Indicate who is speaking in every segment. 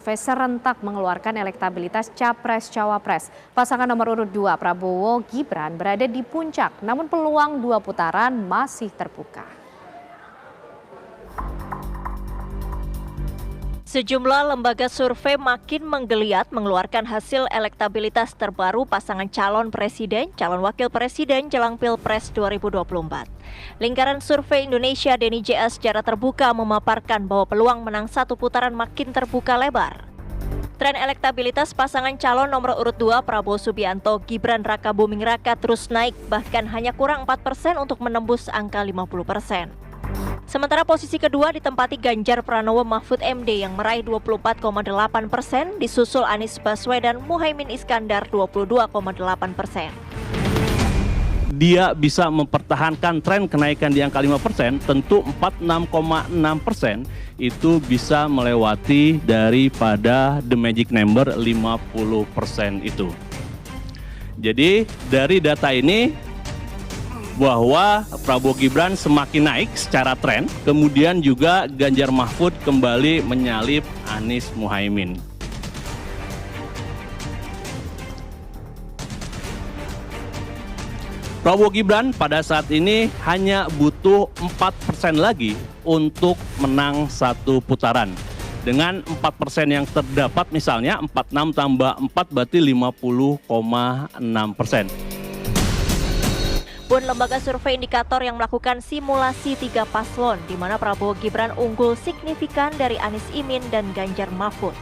Speaker 1: Serentak mengeluarkan elektabilitas Capres-Cawapres. Pasangan nomor urut 2 Prabowo Gibran berada di puncak, namun peluang dua putaran masih terbuka.
Speaker 2: Sejumlah lembaga survei makin menggeliat mengeluarkan hasil elektabilitas terbaru pasangan calon presiden, calon wakil presiden jelang Pilpres 2024. Lingkaran Survei Indonesia DNIJA secara terbuka memaparkan bahwa peluang menang satu putaran makin terbuka lebar. Tren elektabilitas pasangan calon nomor urut 2 Prabowo Subianto Gibran Raka Buming Raka terus naik, bahkan hanya kurang 4% untuk menembus angka 50%. Sementara posisi kedua ditempati Ganjar Pranowo Mahfud MD yang meraih 24,8%, disusul Anies Baswedan Muhaimin Iskandar 22,8%.
Speaker 3: Dia bisa mempertahankan tren kenaikan di angka 5%, tentu 46,6% itu bisa melewati daripada the magic number 50% itu. Jadi dari data ini bahwa Prabowo Gibran semakin naik secara tren, kemudian juga Ganjar Mahfud kembali menyalip Anies Muhaimin. Prabowo Gibran pada saat ini hanya butuh 4% lagi untuk menang satu putaran. Dengan 4% yang terdapat misalnya 46 tambah 4 berarti 50,6%.
Speaker 2: Pun lembaga survei indikator yang melakukan simulasi 3 paslon di mana Prabowo Gibran unggul signifikan dari Anies Imin dan Ganjar Mahfud.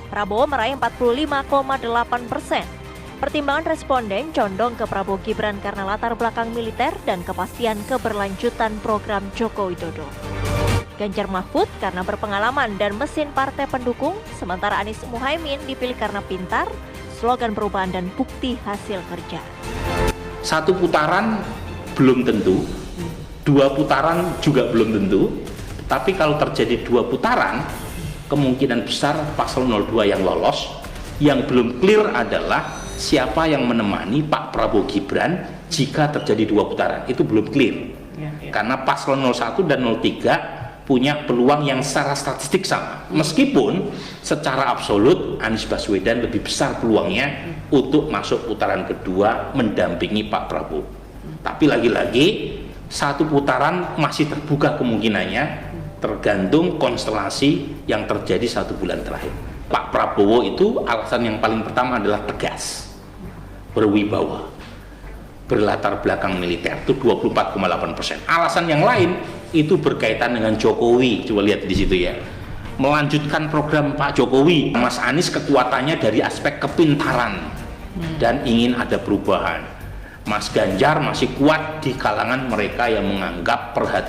Speaker 2: Prabowo meraih 45,8%. Pertimbangan responden condong ke Prabowo Gibran karena latar belakang militer dan kepastian keberlanjutan program Joko Widodo. Ganjar Mahfud karena berpengalaman dan mesin partai pendukung, sementara Anies Muhaimin dipilih karena pintar, slogan perubahan dan bukti hasil kerja.
Speaker 4: Satu putaran belum tentu, dua putaran juga belum tentu, tapi kalau terjadi dua putaran, kemungkinan besar paslon 02 yang lolos. Yang belum clear adalah siapa yang menemani Pak Prabowo Gibran jika terjadi dua putaran, itu belum clear. Karena paslon 01 dan 03 punya peluang yang secara statistik sama. Meskipun secara absolut Anies Baswedan lebih besar peluangnya untuk masuk putaran kedua mendampingi Pak Prabowo. Tapi lagi-lagi satu putaran masih terbuka kemungkinannya, tergantung konstelasi yang terjadi 1 bulan terakhir. Pak Prabowo itu alasan yang paling pertama adalah tegas, berwibawa, berlatar belakang militer, itu 24,8%. Alasan yang lain itu berkaitan dengan Jokowi, coba lihat di situ ya, melanjutkan program Pak Jokowi. Mas Anies kekuatannya dari aspek kepintaran dan ingin ada perubahan. Mas Ganjar masih kuat di kalangan mereka yang menganggap perhatian